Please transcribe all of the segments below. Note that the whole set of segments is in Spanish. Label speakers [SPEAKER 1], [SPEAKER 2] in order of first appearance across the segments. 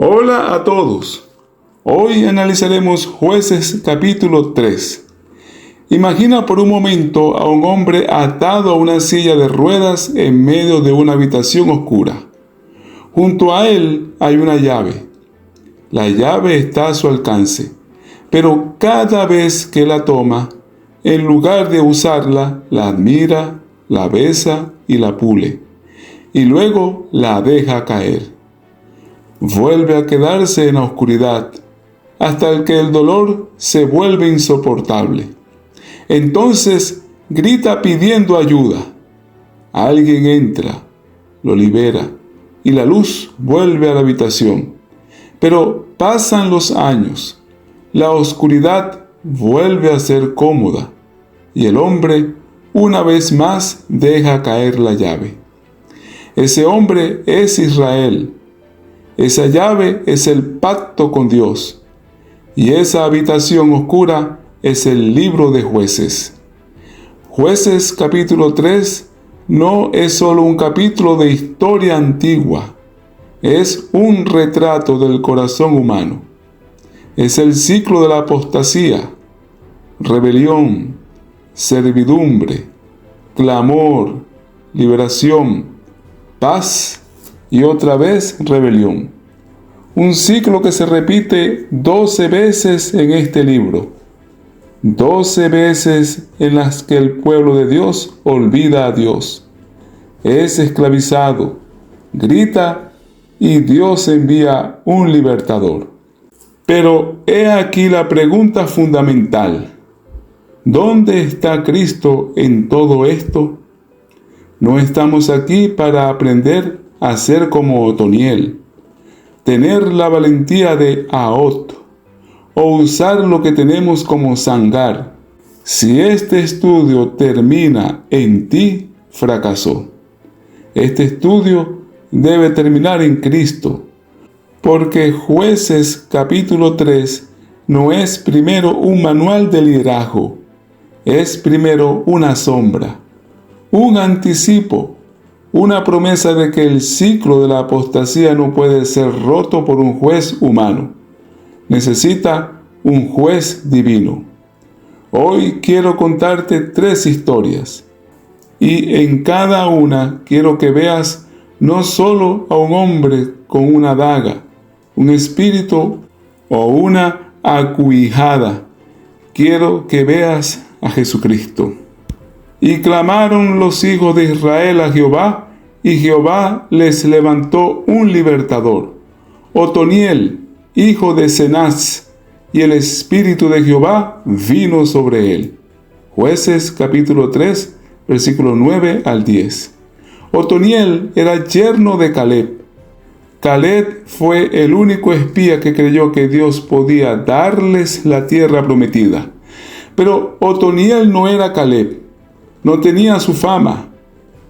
[SPEAKER 1] Hola a todos. Hoy analizaremos Jueces capítulo 3. Imagina por un momento a un hombre atado a una silla de ruedas en medio de una habitación oscura. Junto a él hay una llave. La llave está a su alcance, pero cada vez que la toma, en lugar de usarla, la admira, la besa y la pule, y luego la deja caer. Vuelve a quedarse en la oscuridad, hasta que el dolor se vuelve insoportable. Entonces grita pidiendo ayuda. Alguien entra, lo libera, y la luz vuelve a la habitación. Pero pasan los años, la oscuridad vuelve a ser cómoda, y el hombre una vez más deja caer la llave. Ese hombre es Israel. Esa llave es el pacto con Dios, y esa habitación oscura es el libro de Jueces. Jueces capítulo 3 no es solo un capítulo de historia antigua, es un retrato del corazón humano. Es el ciclo de la apostasía, rebelión, servidumbre, clamor, liberación, paz y otra vez rebelión. Un ciclo que se repite 12 veces en este libro. 12 veces en las que el pueblo de Dios olvida a Dios. Es esclavizado, grita y Dios envía un libertador. Pero he aquí la pregunta fundamental. ¿Dónde está Cristo en todo esto? No estamos aquí para aprender a ser como Otoniel, tener la valentía de Ahot, o usar lo que tenemos como Sangar. Si este estudio termina en ti, fracasó. Este estudio debe terminar en Cristo, porque Jueces capítulo 3 no es primero un manual de liderazgo, es primero una sombra, un anticipo, una promesa de que el ciclo de la apostasía no puede ser roto por un juez humano. Necesita un juez divino. Hoy quiero contarte 3 historias, y en cada una quiero que veas no solo a un hombre con una daga, un espíritu o una acuijada. Quiero que veas a Jesucristo. Y clamaron los hijos de Israel a Jehová, y Jehová les levantó un libertador, Otoniel, hijo de Cenaz, y el espíritu de Jehová vino sobre él. Jueces capítulo 3, versículo 9 al 10. Otoniel era yerno de Caleb. Caleb fue el único espía que creyó que Dios podía darles la tierra prometida. Pero Otoniel no era Caleb. No tenía su fama,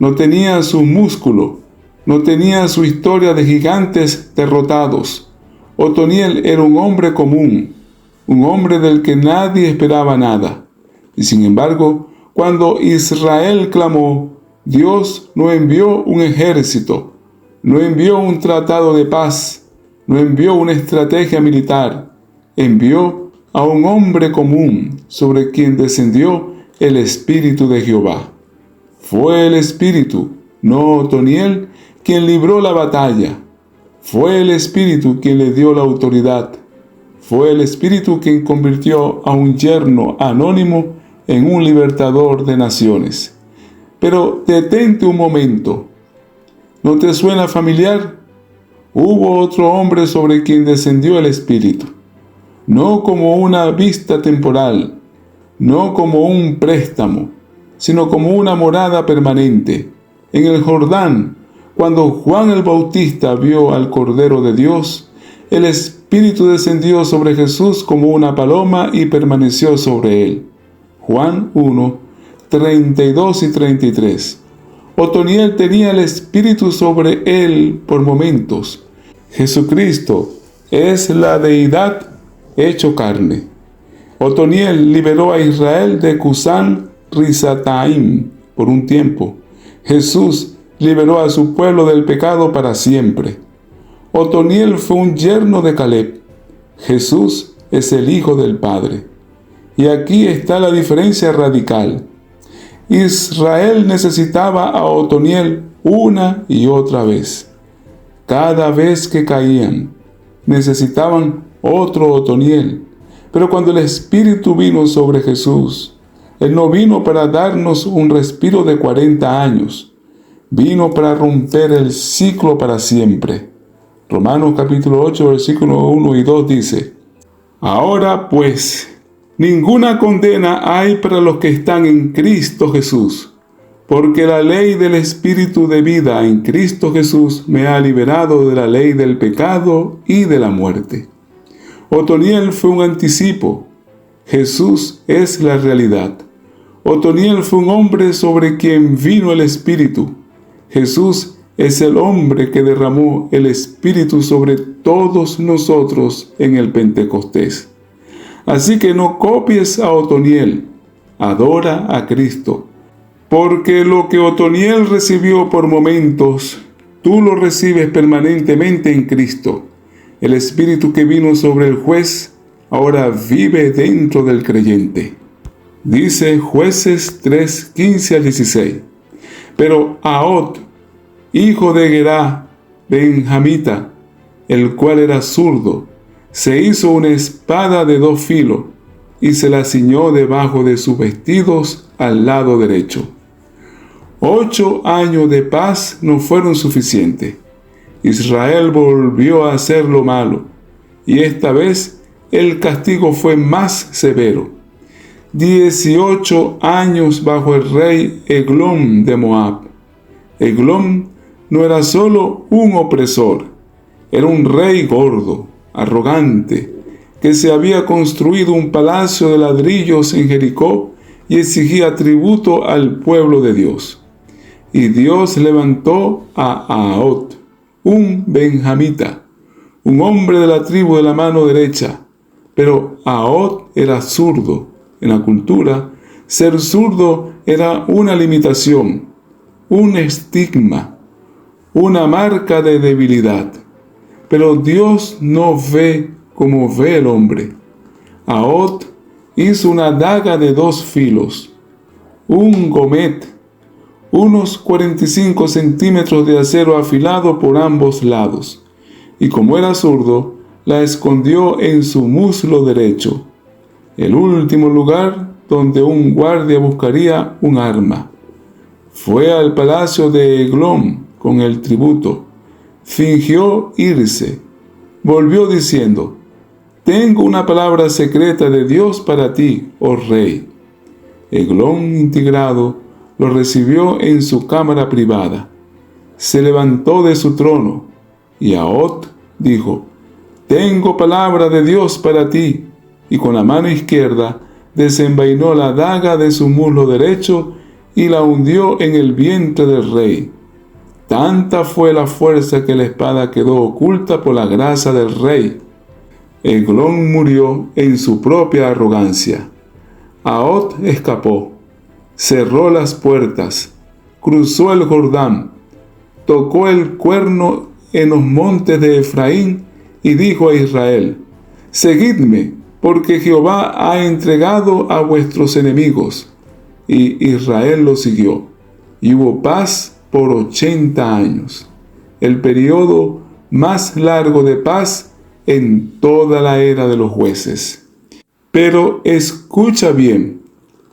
[SPEAKER 1] no tenía su músculo, no tenía su historia de gigantes derrotados. Otoniel era un hombre común, un hombre del que nadie esperaba nada. Y sin embargo, cuando Israel clamó, Dios no envió un ejército, no envió un tratado de paz, no envió una estrategia militar, envió a un hombre común sobre quien descendió el Espíritu de Jehová. Fue el Espíritu, no Otoniel, quien libró la batalla. Fue el Espíritu quien le dio la autoridad. Fue el Espíritu quien convirtió a un yerno anónimo en un libertador de naciones. Pero detente un momento. ¿No te suena familiar? Hubo otro hombre sobre quien descendió el Espíritu. No como una vista temporal, no como un préstamo, sino como una morada permanente. En el Jordán, cuando Juan el Bautista vio al Cordero de Dios, el Espíritu descendió sobre Jesús como una paloma y permaneció sobre él. Juan 1, 32 y 33. Otoniel tenía el Espíritu sobre él por momentos. Jesucristo es la deidad hecho carne. Otoniel liberó a Israel de Cusán Risataim por un tiempo. Jesús liberó a su pueblo del pecado para siempre. Otoniel fue un yerno de Caleb. Jesús es el Hijo del Padre. Y aquí está la diferencia radical. Israel necesitaba a Otoniel una y otra vez. Cada vez que caían, necesitaban otro Otoniel. Pero cuando el Espíritu vino sobre Jesús, Él no vino para darnos un respiro de 40 años. Vino para romper el ciclo para siempre. Romanos capítulo 8, versículos 1 y 2 dice: Ahora pues, ninguna condena hay para los que están en Cristo Jesús, porque la ley del Espíritu de vida en Cristo Jesús me ha liberado de la ley del pecado y de la muerte. Otoniel fue un anticipo. Jesús es la realidad. Otoniel fue un hombre sobre quien vino el Espíritu. Jesús es el hombre que derramó el Espíritu sobre todos nosotros en el Pentecostés. Así que no copies a Otoniel, adora a Cristo, porque lo que Otoniel recibió por momentos, tú lo recibes permanentemente en Cristo. El Espíritu que vino sobre el juez ahora vive dentro del creyente. Dice Jueces 3, 15 al 16. Pero Ahot, hijo de Gerá, benjamita, el cual era zurdo, se hizo una espada de 2 filos y se la ciñó debajo de sus vestidos al lado derecho. 8 años de paz no fueron suficientes. Israel volvió a hacer lo malo, y esta vez el castigo fue más severo. 18 años bajo el rey Eglón de Moab. Eglón no era solo un opresor, era un rey gordo, arrogante, que se había construido un palacio de ladrillos en Jericó y exigía tributo al pueblo de Dios. Y Dios levantó a Ahot, un benjamita, un hombre de la tribu de la mano derecha. Pero Ahot era zurdo. En la cultura, ser zurdo era una limitación, un estigma, una marca de debilidad. Pero Dios no ve como ve el hombre. Ahot hizo una daga de 2 filos, un gomet, unos 45 centímetros de acero afilado por ambos lados, y como era zurdo, la escondió en su muslo derecho, el último lugar donde un guardia buscaría un arma. Fue al palacio de Eglón con el tributo, fingió irse, volvió diciendo: «Tengo una palabra secreta de Dios para ti, oh rey». Eglón, integrado, lo recibió en su cámara privada. Se levantó de su trono, y Ahot dijo: «Tengo palabra de Dios para ti», y con la mano izquierda desenvainó la daga de su muslo derecho y la hundió en el vientre del rey. Tanta fue la fuerza que la espada quedó oculta por la grasa del rey. Eglón murió en su propia arrogancia. Ahot escapó, cerró las puertas, cruzó el Jordán, tocó el cuerno en los montes de Efraín y dijo a Israel: «Seguidme, porque Jehová ha entregado a vuestros enemigos». Y Israel lo siguió, y hubo paz por 80 años, el periodo más largo de paz en toda la era de los jueces. Pero escucha bien,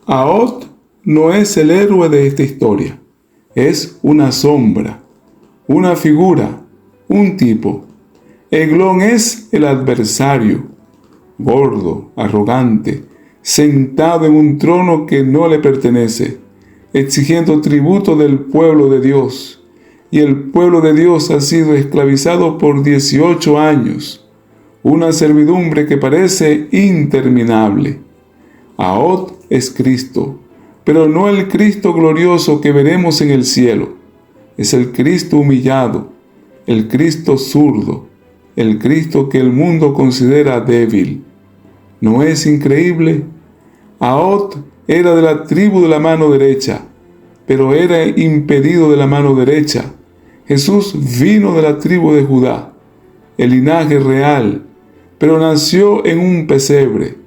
[SPEAKER 1] Ahot no es el héroe de esta historia, es una sombra, una figura, un tipo. Eglón es el adversario, gordo, arrogante, sentado en un trono que no le pertenece, exigiendo tributo del pueblo de Dios. Y el pueblo de Dios ha sido esclavizado por 18 años, una servidumbre que parece interminable. Ahot es Cristo, pero no el Cristo glorioso que veremos en el cielo. Es el Cristo humillado, el Cristo zurdo, el Cristo que el mundo considera débil. ¿No es increíble? Ahot era de la tribu de la mano derecha, pero era impedido de la mano derecha. Jesús vino de la tribu de Judá, el linaje real, pero nació en un pesebre.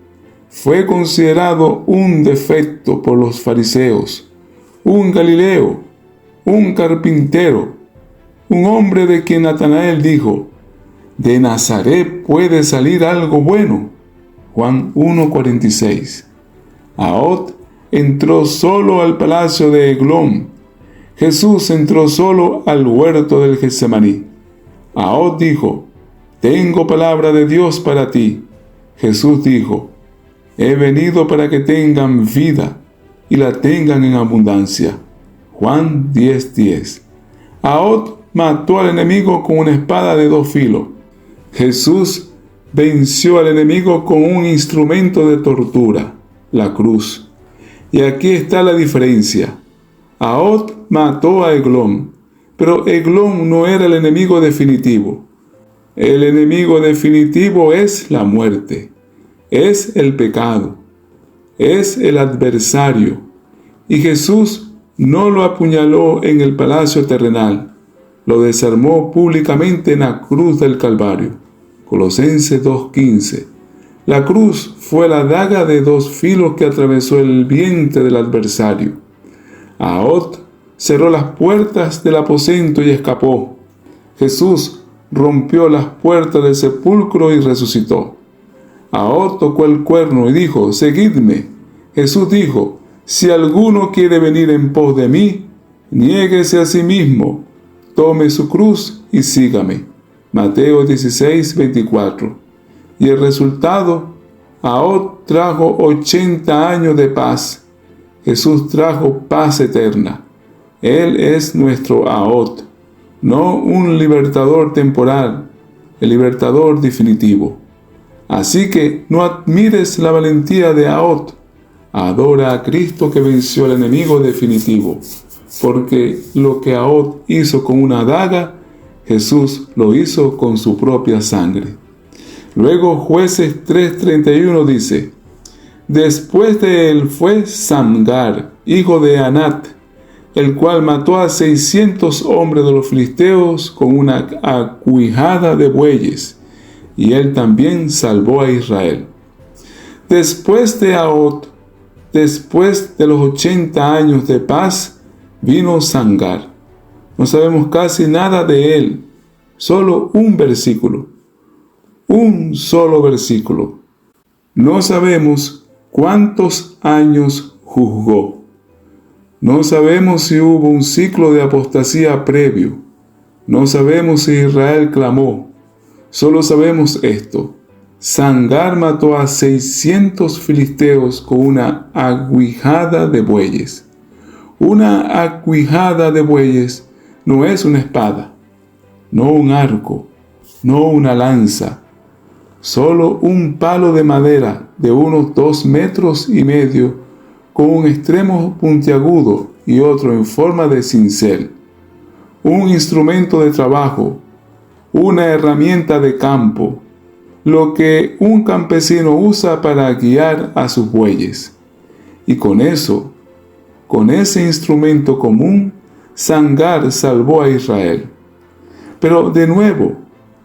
[SPEAKER 1] Fue considerado un defecto por los fariseos, un Galileo, un carpintero, un hombre de quien Natanael dijo: «De Nazaret puede salir algo bueno». Juan 1:46. Ahod entró solo al palacio de Eglón. Jesús entró solo al huerto del Getsemaní. Ahod dijo: «Tengo palabra de Dios para ti». Jesús dijo: «He venido para que tengan vida y la tengan en abundancia». Juan 10:10. Ahod mató al enemigo con una espada de 2 filos. Jesús venció al enemigo con un instrumento de tortura, la cruz. Y aquí está la diferencia. Ahod mató a Eglón, pero Eglón no era el enemigo definitivo. El enemigo definitivo es la muerte, es el pecado, es el adversario. Y Jesús no lo apuñaló en el palacio terrenal, lo desarmó públicamente en la cruz del Calvario. Colosenses 2:15. La cruz fue la daga de 2 filos que atravesó el vientre del adversario. Ahod cerró las puertas del aposento y escapó. Jesús rompió las puertas del sepulcro y resucitó. Ahod tocó el cuerno y dijo: «Seguidme». Jesús dijo: «Si alguno quiere venir en pos de mí, niéguese a sí mismo, tome su cruz y sígame». Mateo 16:24. Y el resultado: Ahod trajo 80 años de paz. Jesús trajo paz eterna. Él es nuestro Ahod, no un libertador temporal, el libertador definitivo. Así que no admires la valentía de Ahod. Adora a Cristo que venció al enemigo definitivo, porque lo que Ahod hizo con una daga, Jesús lo hizo con su propia sangre. Luego Jueces 3:31 dice: «Después de él fue Samgar, hijo de Anat, el cual mató a 600 hombres de los filisteos con una acuijada de bueyes, y él también salvó a Israel». Después de Ahod, después de los 80 años de paz, vino Samgar. No sabemos casi nada de él, solo un versículo, un solo versículo. No sabemos cuántos años juzgó. No sabemos si hubo un ciclo de apostasía previo. No sabemos si Israel clamó. Solo sabemos esto: Samgar mató a 600 filisteos con una aguijada de bueyes. Una aguijada de bueyes no es una espada, no un arco, no una lanza, solo un palo de madera de unos 2,5 metros con un extremo puntiagudo y otro en forma de cincel. Un instrumento de trabajo, una herramienta de campo, lo que un campesino usa para guiar a sus bueyes. Y con eso, con ese instrumento común, Samgar salvó a Israel. Pero de nuevo,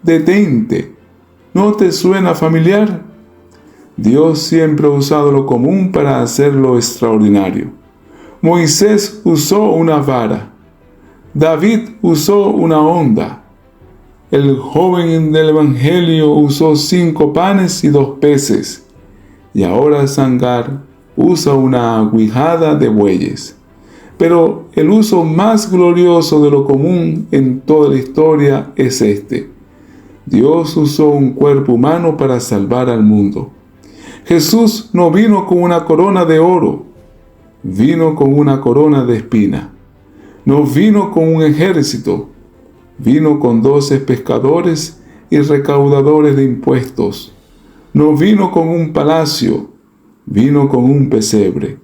[SPEAKER 1] detente. ¿No te suena familiar? Dios siempre ha usado lo común para hacer lo extraordinario. Moisés usó una vara. David usó una honda. El joven del Evangelio usó 5 panes y 2 peces. Y ahora Samgar usa una aguijada de bueyes. Pero el uso más glorioso de lo común en toda la historia es este: Dios usó un cuerpo humano para salvar al mundo. Jesús no vino con una corona de oro, vino con una corona de espina. No vino con un ejército, vino con 12 pescadores y recaudadores de impuestos. No vino con un palacio, vino con un pesebre.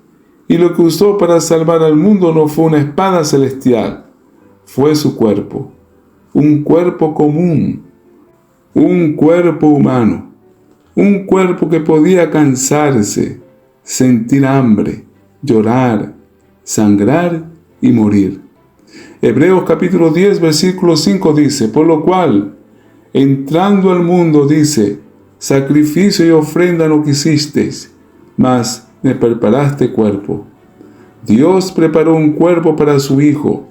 [SPEAKER 1] Y lo que usó para salvar al mundo no fue una espada celestial, fue su cuerpo, un cuerpo común, un cuerpo humano, un cuerpo que podía cansarse, sentir hambre, llorar, sangrar y morir. Hebreos capítulo 10, versículo 5 dice: «Por lo cual, entrando al mundo, dice: sacrificio y ofrenda no quisisteis, mas me preparaste cuerpo. Dios preparó un cuerpo para su Hijo,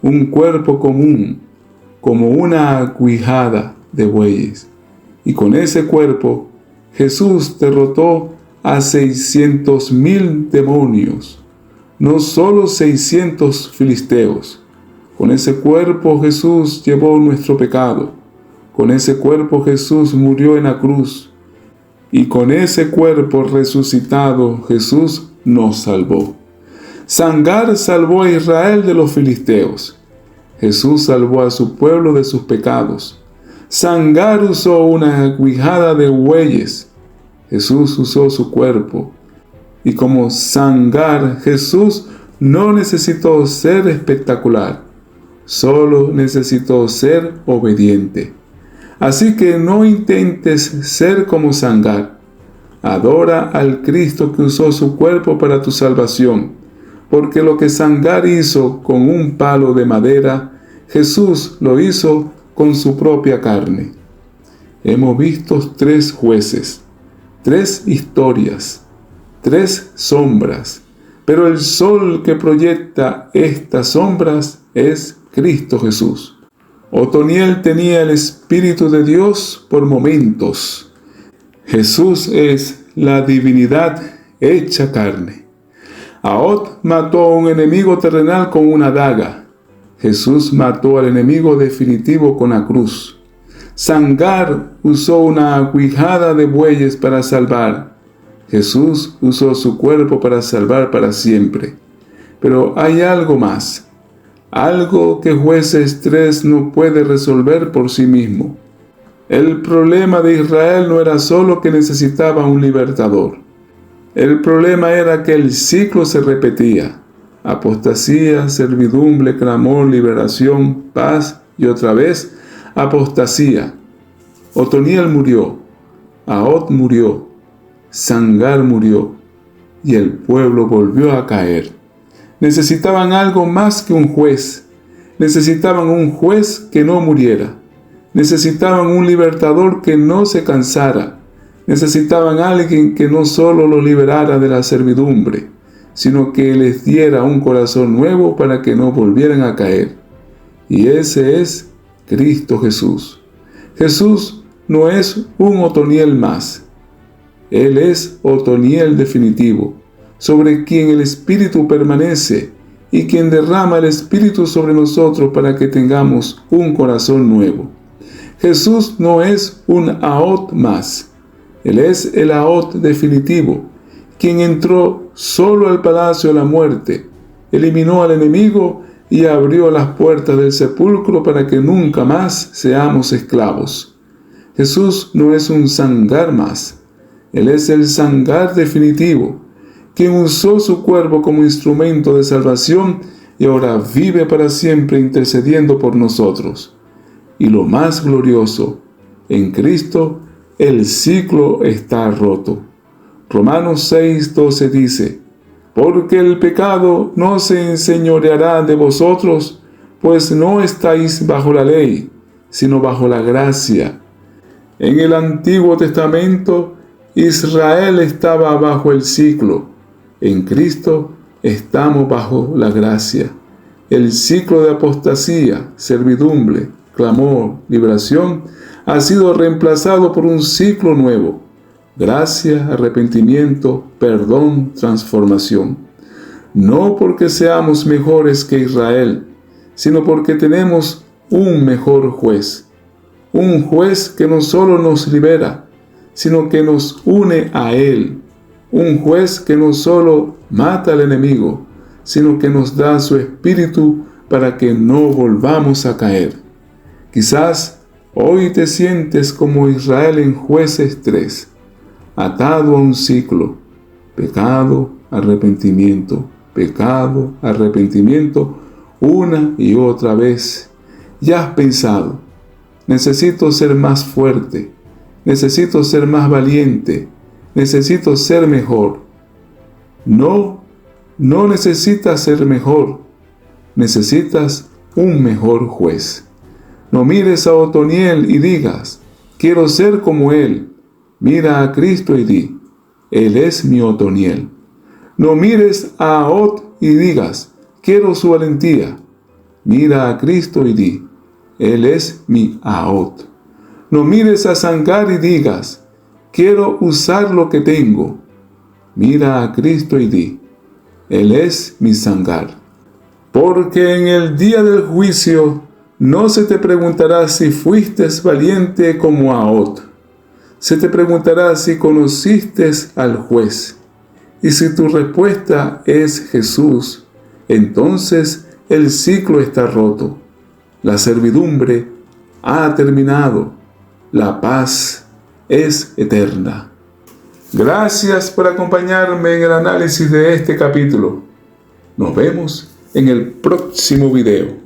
[SPEAKER 1] un cuerpo común, como una cuijada de bueyes. Y con ese cuerpo, Jesús derrotó a 600,000 demonios, no solo 600 filisteos. Con ese cuerpo Jesús llevó nuestro pecado. Con ese cuerpo Jesús murió en la cruz. Y con ese cuerpo resucitado Jesús nos salvó. Sangar salvó a Israel de los filisteos. Jesús salvó a su pueblo de sus pecados. Sangar usó una cuijada de bueyes. Jesús usó su cuerpo. Y como Sangar, Jesús no necesitó ser espectacular, solo necesitó ser obediente. Así que no intentes ser como Sangar. Adora al Cristo que usó su cuerpo para tu salvación, porque lo que Sangar hizo con un palo de madera, Jesús lo hizo con su propia carne. Hemos visto 3 jueces, 3 historias, 3 sombras, pero el sol que proyecta estas sombras es Cristo Jesús. Otoniel tenía el Espíritu de Dios por momentos. Jesús es la divinidad hecha carne. Ahod mató a un enemigo terrenal con una daga. Jesús mató al enemigo definitivo con la cruz. Sangar usó una cuijada de bueyes para salvar. Jesús usó su cuerpo para salvar para siempre. Pero hay algo más. Algo que Jueces 3 no puede resolver por sí mismo. El problema de Israel no era solo que necesitaba un libertador. El problema era que el ciclo se repetía. Apostasía, servidumbre, clamor, liberación, paz y otra vez apostasía. Otoniel murió, Ahod murió, Sangar murió y el pueblo volvió a caer. Necesitaban algo más que un juez. Necesitaban un juez que no muriera. Necesitaban un libertador que no se cansara. Necesitaban a alguien que no solo los liberara de la servidumbre, sino que les diera un corazón nuevo para que no volvieran a caer. Y ese es Cristo Jesús. Jesús no es un Otoniel más. Él es Otoniel definitivo, sobre quien el Espíritu permanece y quien derrama el Espíritu sobre nosotros para que tengamos un corazón nuevo. Jesús no es un Ahod más. Él es el Ahod definitivo, quien entró solo al palacio de la muerte, eliminó al enemigo y abrió las puertas del sepulcro para que nunca más seamos esclavos. Jesús no es un Sangar más. Él es el Sangar definitivo, quien usó su cuerpo como instrumento de salvación y ahora vive para siempre intercediendo por nosotros. Y lo más glorioso, en Cristo el ciclo está roto. Romanos 6:12 dice: porque el pecado no se enseñoreará de vosotros, pues no estáis bajo la ley, sino bajo la gracia. En el Antiguo Testamento, Israel estaba bajo el ciclo. En Cristo estamos bajo la gracia. El ciclo de apostasía, servidumbre, clamor, liberación ha sido reemplazado por un ciclo nuevo: gracia, arrepentimiento, perdón, transformación. No porque seamos mejores que Israel, sino porque tenemos un mejor juez. Un juez que no solo nos libera, sino que nos une a Él. Un juez que no solo mata al enemigo, sino que nos da su espíritu para que no volvamos a caer. Quizás hoy te sientes como Israel en Jueces 3, atado a un ciclo: pecado, arrepentimiento, una y otra vez. Ya has pensado: necesito ser más fuerte, necesito ser más valiente, necesito ser mejor. No necesitas ser mejor, necesitas un mejor juez. No mires a Otoniel y digas, quiero ser como él. Mira a Cristo y di, Él es mi Otoniel. No mires a Ot y digas, quiero su valentía. Mira a Cristo y di, Él es mi Aot. No mires a Sangar y digas, quiero usar lo que tengo. Mira a Cristo y di, Él es mi Sangar. Porque en el día del juicio no se te preguntará si fuiste valiente como Aot. Se te preguntará si conociste al juez. Y si tu respuesta es Jesús, entonces el ciclo está roto. La servidumbre ha terminado. La paz es eterna. Gracias por acompañarme en el análisis de este capítulo. Nos vemos en el próximo video.